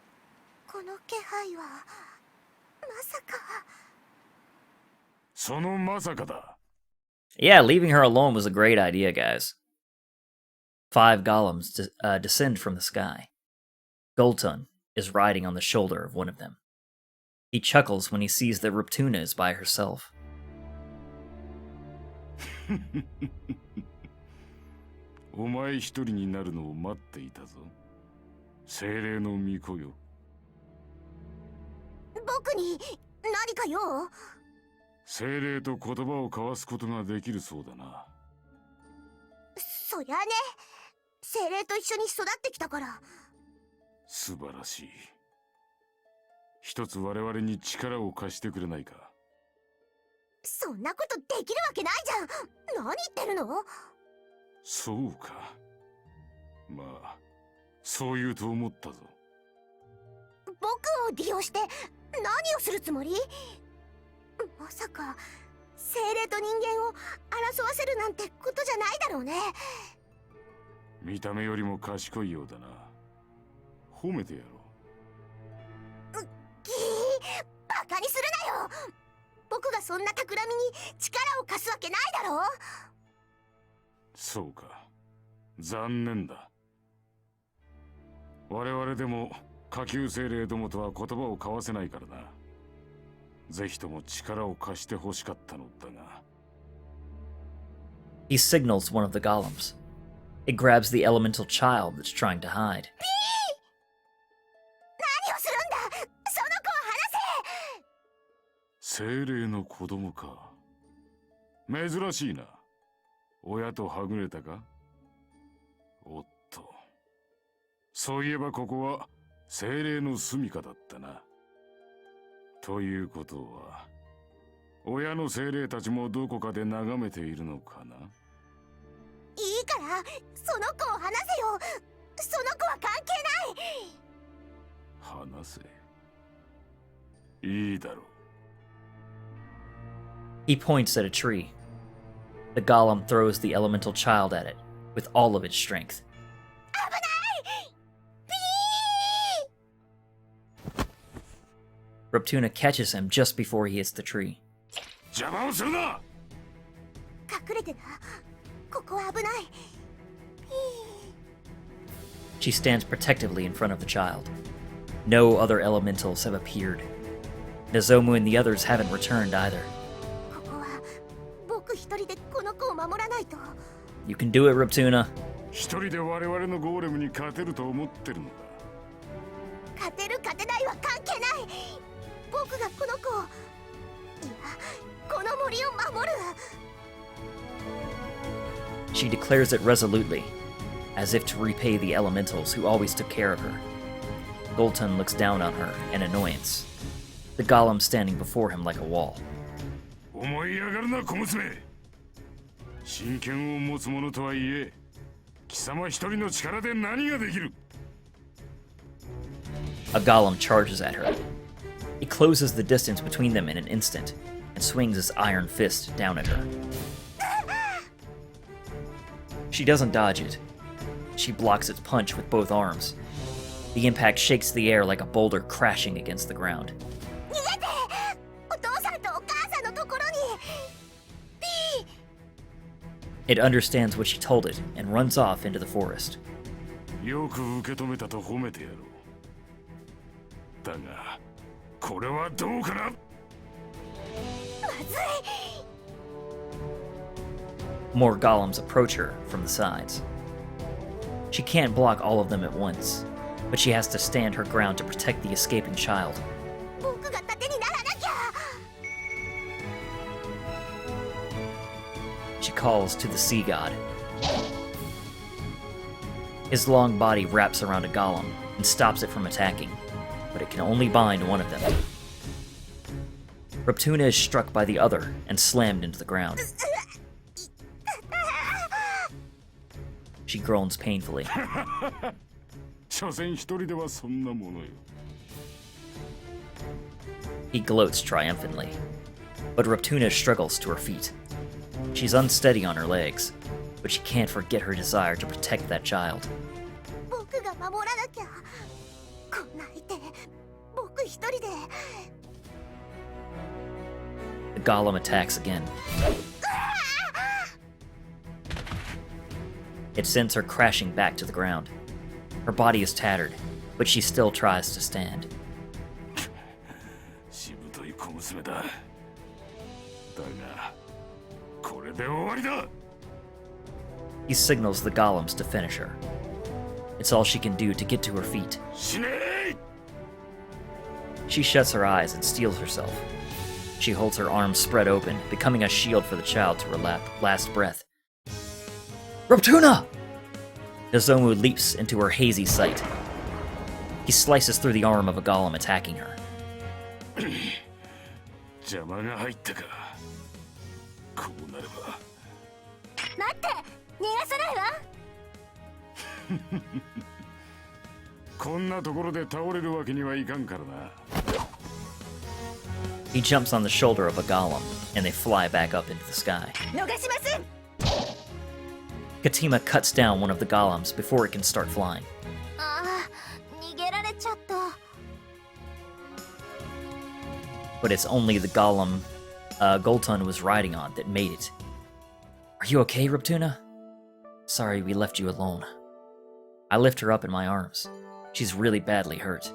この気配はまさか。そのまさかだ。 Yeah, leaving her alone was a great idea, guys. 5 golems descend from the sky. Goltun is riding on the shoulder of one of them. He chuckles when he sees that Ruptuna is by herself. お前一人になるのを待っていたぞ。精霊の巫女よ。僕に何か用？精霊と言葉を交わすことができるそうだな。そりゃね、精霊と一緒に育ってきたから。素晴らしい。一つ我々に力を貸してくれないか。そんなことできるわけないじゃん。何言ってるの？そうか。まあそう言うと思ったぞ。僕を利用して何をするつもり？まさか精霊と人間を争わせるなんてことじゃないだろうね。見た目よりも賢いようだな。褒めてやろう。バカにするなよ。僕がそんな企みに力を貸すわけないだろう。そうか。残念だ。我々でも下級精霊どもとは言葉を交わせないからな。ぜひとも力を貸して欲しかったのだが。He signals one of the golems. It grabs the elemental child that's trying to hide. 何をするんだ。その子を離せ。精霊の子供か。珍しいな。親とはぐれたか。おっと、そういえばここは精霊の住処だったな。ということは、親の精霊たちもどこかで眺めているのかな。いいから、その子を離せよ。その子は関係ない。離せ。いいだろう。He points at a tree. The golem throws the elemental child at it with all of its strength. 危ない！ Ruptuna catches him just before he hits the tree. 邪魔をするな！隠れてな。ここは危ない。She stands protectively in front of the child. No other elementals have appeared. Nozomu and the others haven't returned either. ここは僕一人でこの子を守らないと。You can do it, Ruptuna. 一人で我々のゴーレムに勝てると思ってるのか。勝てる勝てないは関係ない。僕がこの子を、いや、この森を守る。She declares it resolutely, as if to repay the elementals who always took care of her. Goltun looks down on her in annoyance, the golem standing before him like a wall. 思い上がるな、小娘。真剣を持つ者とはいえ、貴様一人の力で何ができる？ A golem charges at her. He closes the distance between them in an instant and swings his iron fist down at her. She doesn't dodge it. She blocks its punch with both arms. The impact shakes the air like a boulder crashing against the ground. 逃げて！お父さんとお母さんのところに。It understands what she told it and runs off into the forest. よく受け止めたと褒めてやろう。だが、これはどうかな？まずい。More golems approach her from the sides. She can't block all of them at once, but she has to stand her ground to protect the escaping child. 僕が盾にならなきゃ。She calls to the sea god. His long body wraps around a golem and stops it from attacking, but it can only bind one of them. Ruptuna is struck by the other and slammed into the ground. She groans painfully. 所詮一人ではそんなものよ。 He gloats triumphantly, but Ruptuna struggles to her feet. She's unsteady on her legs, but she can't forget her desire to protect that child. 僕が守らなきゃ。こんな相手、僕一人で。The golem attacks again. It sends her crashing back to the ground. Her body is tattered, but she still tries to stand. しぶとい小娘だ。だが、これで終わりだ。He signals the golems to finish her. It's all she can do to get to her feet. 死ねー！ She shuts her eyes and steels herself. She holds her arms spread open, becoming a shield for the child to her last breath. Ruptuna! Nozomu leaps into her hazy sight. He slices through the arm of a golem attacking her. 邪魔が入ったか。こうなれば。待って、逃がさないわ。こんなところで倒れるわけにはいかんからな。He jumps on the shoulder of a golem, and they fly back up into the sky. 逃しません。 Katima cuts down one of the golems before it can start flying. ああ、逃げられちゃった。But it's only the golem Goltun was riding on that made it. Are you okay, Ruptuna? Sorry we left you alone. I lift her up in my arms. She's really badly hurt.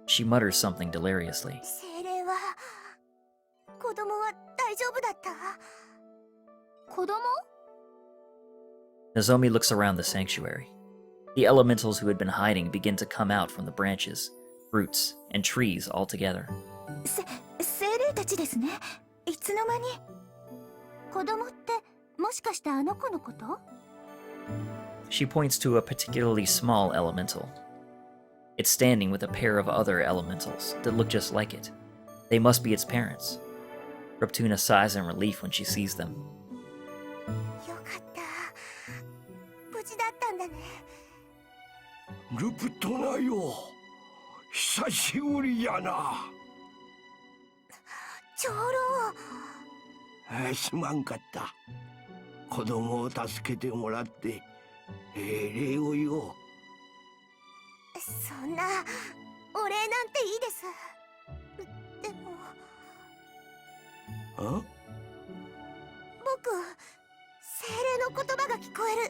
She mutters something deliriously. 精霊は子供は大丈夫だった？子供？ Nozomu looks around the sanctuary. The elementals who had been hiding begin to come out from the branches, roots, and trees all together. 精霊たちですね。いつの間に。子供ってもしかしてあの子のこと？ She points to a particularly small elemental. It's standing with a pair of other elementals that look just like it. They must be its parents. Ruptuna sighs in relief when she sees them. よかった。無事だったんだね。ルプトナよ、久しぶりやな。長老。すまんかった。子供を助けてもらって礼を言おう。そんなお礼なんていいです。でも僕、精霊の言葉が聞こえる。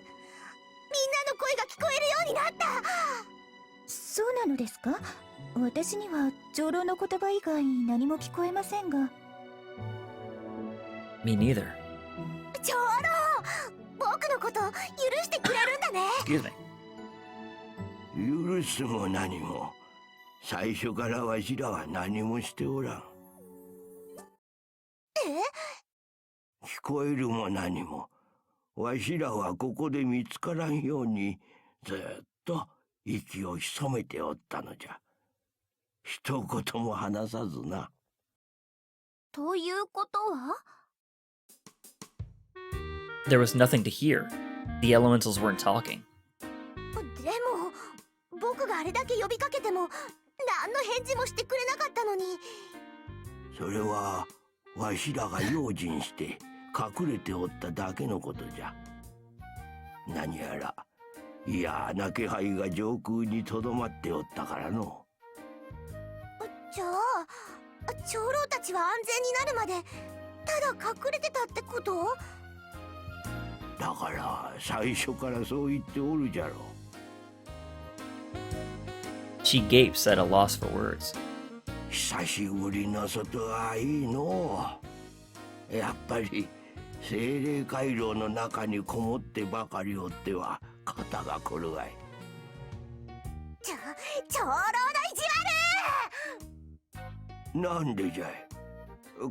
みんなの声が聞こえるようになった。そうなのですか？私には長老の言葉以外何も聞こえませんが。Me neither. 長老、僕のこと許してくれるんだね。Excuse me. 許すも何も、最初からわしらは何もしておらん。聞こえるも何も、わしらはここで見つからんようにずっと息を潜めておったのじゃ。一言も話さずな。ということは？ There was nothing to hear. The elementals weren't talking. でも僕があれだけ呼びかけても何の返事もしてくれなかったのに。それはわしらが用心して隠れておっただけのことじゃ。何やら嫌な気配が上空にとどまっておったからの。じゃあ長老たちは安全になるまでただ隠れてたってこと？だから最初からそう言っておるじゃろ。She gapes at a loss for words. 久しぶりの外はいいのう。やっぱり精霊回廊の中にこもってばかりおっては肩がこるわい。長老の意地悪！なんでじゃい。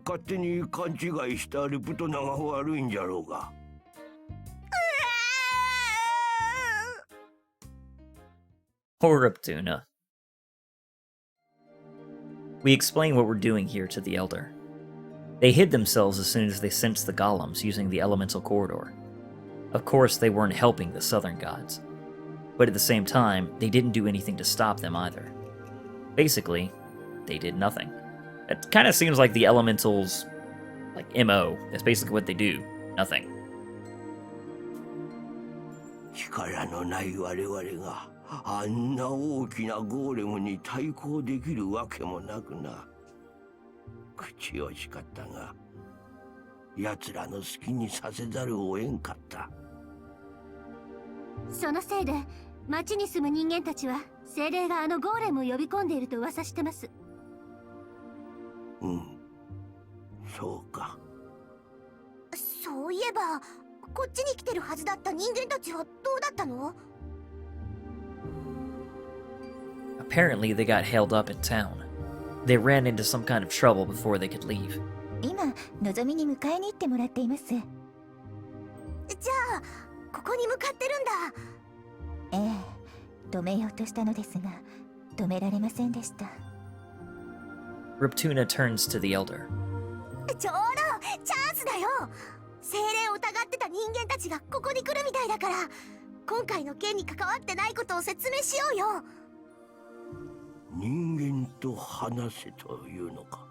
勝手に勘違いしたルプトナが悪いんじゃろうが。Poor Ruptuna. We explain what we're doing here to the Elder. They hid themselves as soon as they sensed the golems using the elemental corridor. Of course, they weren't helping the southern gods. But at the same time, they didn't do anything to stop them either. Basically, they did nothing. It kind of seems like the elementals, like, MO. That's basically what they do. Nothing. 力のない我々があんな大きなゴーレムに対抗できるわけもなくな。口惜しかったが、奴らの好きにさせざるを得んかった。そのせいで町に住む人間たちは精霊があのゴーレムを呼び込んでいると噂してます。うん、そうか。そういえばこっちに来てるはずだった人間たちはどうだったの？ Apparently, they got held up in town. They ran into some kind of trouble before they could leave. 今のぞみに迎えに行ってもらっています。じゃあここに向かってるんだ。ええ、止めようとしたのですが止められませんでした。 Ruptuna turns to the elder. 長老、チャンスだよ。精霊を疑ってた人間たちがここに来るみたいだから、今回の件に関わってないことを説明しようよ。人間と話せというのか。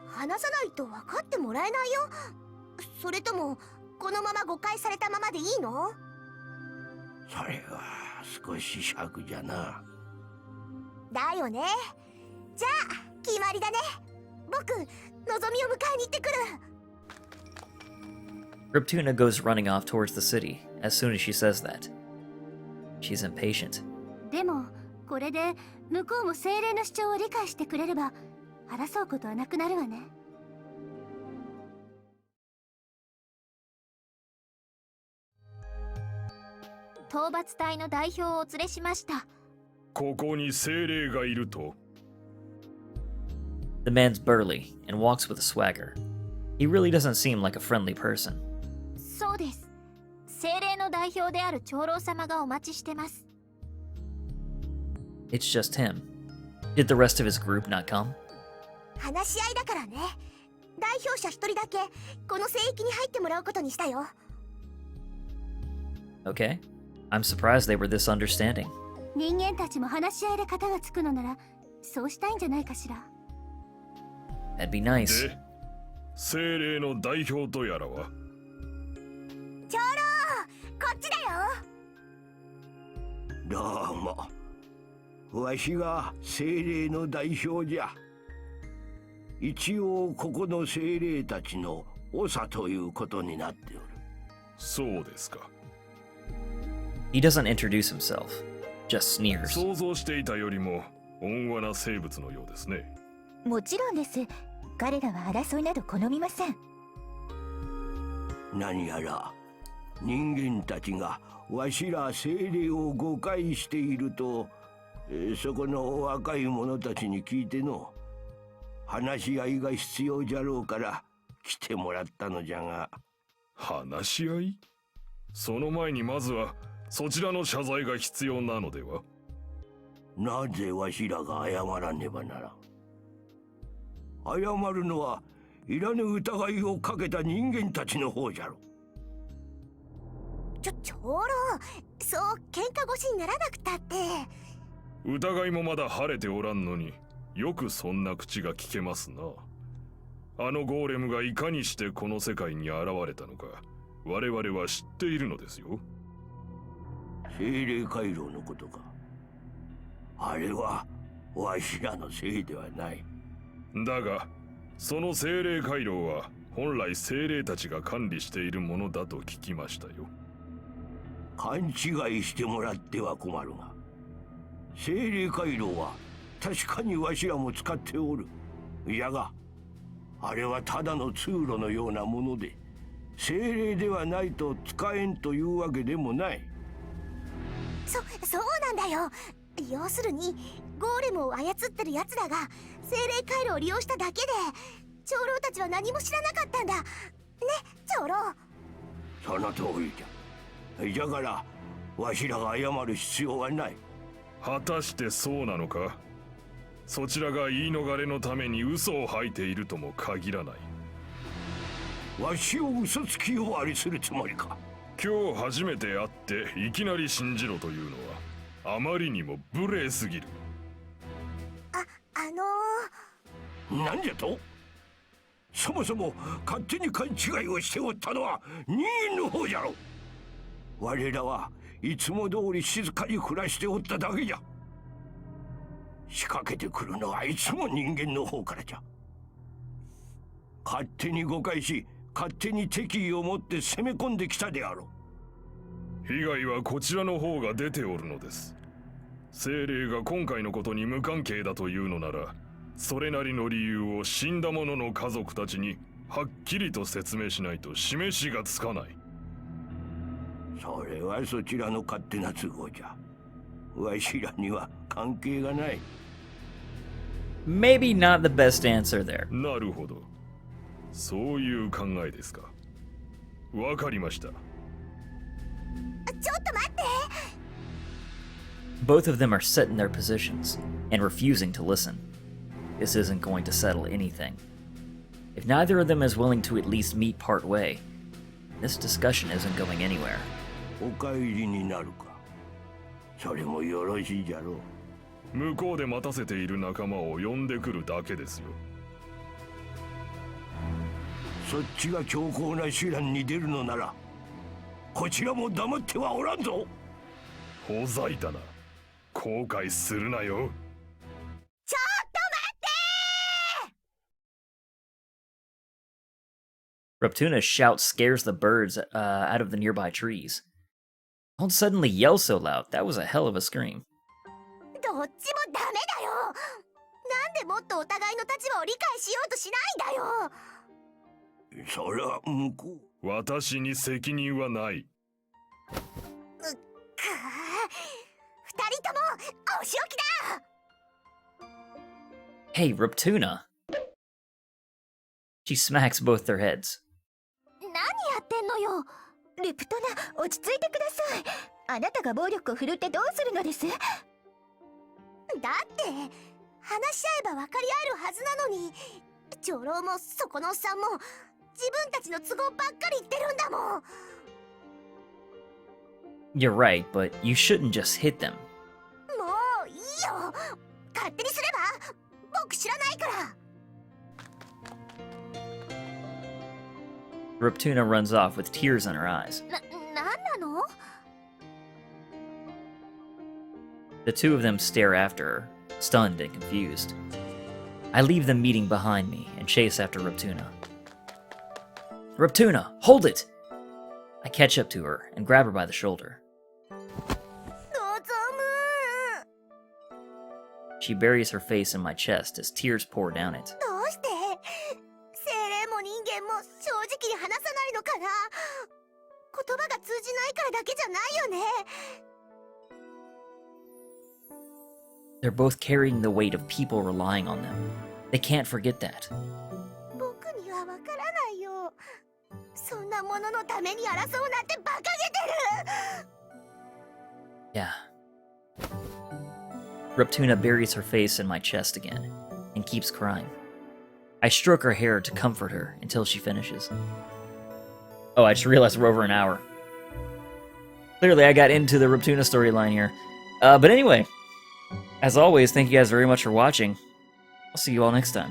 話さないと分かってもらえないよ。それともこのまま誤解されたままでいいの？それは少し尺じゃな。だよね。じゃあ決まりだね。僕、のぞみを迎えに行ってくる。 Ruptuna goes running off towards the city as soon as she says that. She's impatient. でもこれで向こうも精霊の主張を理解してくれれば争うことはなくなるわね。討伐隊の代表をお連れしました。ここに精霊がいると。The man's burly and walks with a swagger. He really doesn't seem like a friendly person. そうです。精霊の代表である長老様がお待ちしてます。It's just him. Did the rest of his group not come? 話し合いだからね。代表者一人だけこの聖域に入ってもらうことにしたよ。Okay. I'm surprised they were this understanding. 人間たちも話し合いで型がつくのならそうしたいんじゃないかしら。That'd be nice. で、精霊の代表とやらは？長老、こっちだよ。どうも。わしが精霊の代表じゃ。一応ここの精霊たちの長ということになっておる。そうですか。He doesn't introduce himself, just sneers. 想像していたよりも温和な生物のようですね。もちろんです。彼らは争いなど好みません。何やら人間たちがわしら精霊を誤解していると、そこの若い者たちに聞いての話し合いが必要じゃろうから来てもらったのじゃが。話し合い？その前にまずはそちらの謝罪が必要なのでは？なぜわしらが謝らねばならん。謝るのはいらぬ疑いをかけた人間たちの方じゃろ。長老、そう喧嘩腰にならなくたって。疑いもまだ晴れておらんのによくそんな口が聞けますな。あのゴーレムがいかにしてこの世界に現れたのか我々は知っているのですよ。精霊回廊のことか。あれはわしらのせいではない。だがその精霊回廊は本来精霊たちが管理しているものだと聞きましたよ。勘違いしてもらっては困るが、精霊回廊は確かにわしらも使っておる。いやがあれはただの通路のようなもので、精霊ではないと使えんというわけでもない。そうなんだよ。要するにゴーレムを操ってる奴らが精霊回路を利用しただけで、長老たちは何も知らなかったんだね、長老。その通りじゃ。じゃからわしらが謝る必要はない。果たしてそうなのか。そちらが言い逃れのために嘘を吐いているとも限らない。わしを嘘つき終わりするつもりか。今日初めて会っていきなり信じろというのはあまりにも無礼すぎる。なんじゃと。そもそも勝手に勘違いをしておったのは人間の方じゃろ。我らはいつも通り静かに暮らしておっただけじゃ。仕掛けてくるのはいつも人間の方からじゃ。勝手に誤解し勝手に敵意を持って攻め込んできたであろう。被害はこちらの方が出ておるのです。精霊が今回のことに無関係だというのなら、それなりの理由を死んだ者の家族たちにはっきりと説明しないと示しがつかない。それはそちらの勝手な都合じゃ。わしらには関係がない。Maybe not the best answer there. なるほど。そういう考えですか。わかりました。ちょっと待って。 Both of them are set in their positions and refusing to listen. This isn't going to settle anything. If neither of them is willing to at least meet part way, this discussion isn't going anywhere. お帰りになるか。それもよろしいじゃろう。向こうで待たせている仲間を呼んでくるだけですよ。そっちが強硬な手段に出るのなら、こちらも黙ってはおらんぞ。ほざいたな。後悔するなよ。ちょっと待って！ Ruptuna's shout scares the birds out of the nearby trees. Don't suddenly yell so loud. That was a hell of a scream. どっちもダメだよ。なんでもっとお互いの立場を理解しようとしないんだよ。それは向こう。私に責任はない。二人ともお仕置きだ。 Hey, Ruptuna. She smacks both their heads. 何やってんのよ。ルプトナ、落ち着いてください。あなたが暴力を振るってどうするのです？だって話し合えば分かり合えるはずなのに、長老もそこのおっさんも自分たちの都合ばっかり言ってるんだもん。 You're right, but you shouldn't just hit them. もういいよ。勝手にすれば。僕知らないから。 Ruptuna runs off with tears in her eyes. なんなの？ The two of them stare after her, stunned and confused. I leave them meeting behind me and chase after Ruptuna. Ruptuna, hold it! I catch up to her and grab her by the shoulder. Nozomu! She buries her face in my chest as tears pour down it. どうして？精霊も人間も正直に話さないのかな？言葉が通じないからだけじゃないよね。 They're both carrying the weight of people relying on them. They can't forget that. 僕にはわからないよ。そんなもののために争うなんて馬鹿げてる。 Yeah. Ruptuna buries her face in my chest again and keeps crying. I stroke her hair to comfort her until she finishes. Oh, I just realized we're over an hour. Clearly, I got into the Ruptuna storyline here. But anyway, as always, thank you guys very much for watching. I'll see you all next time.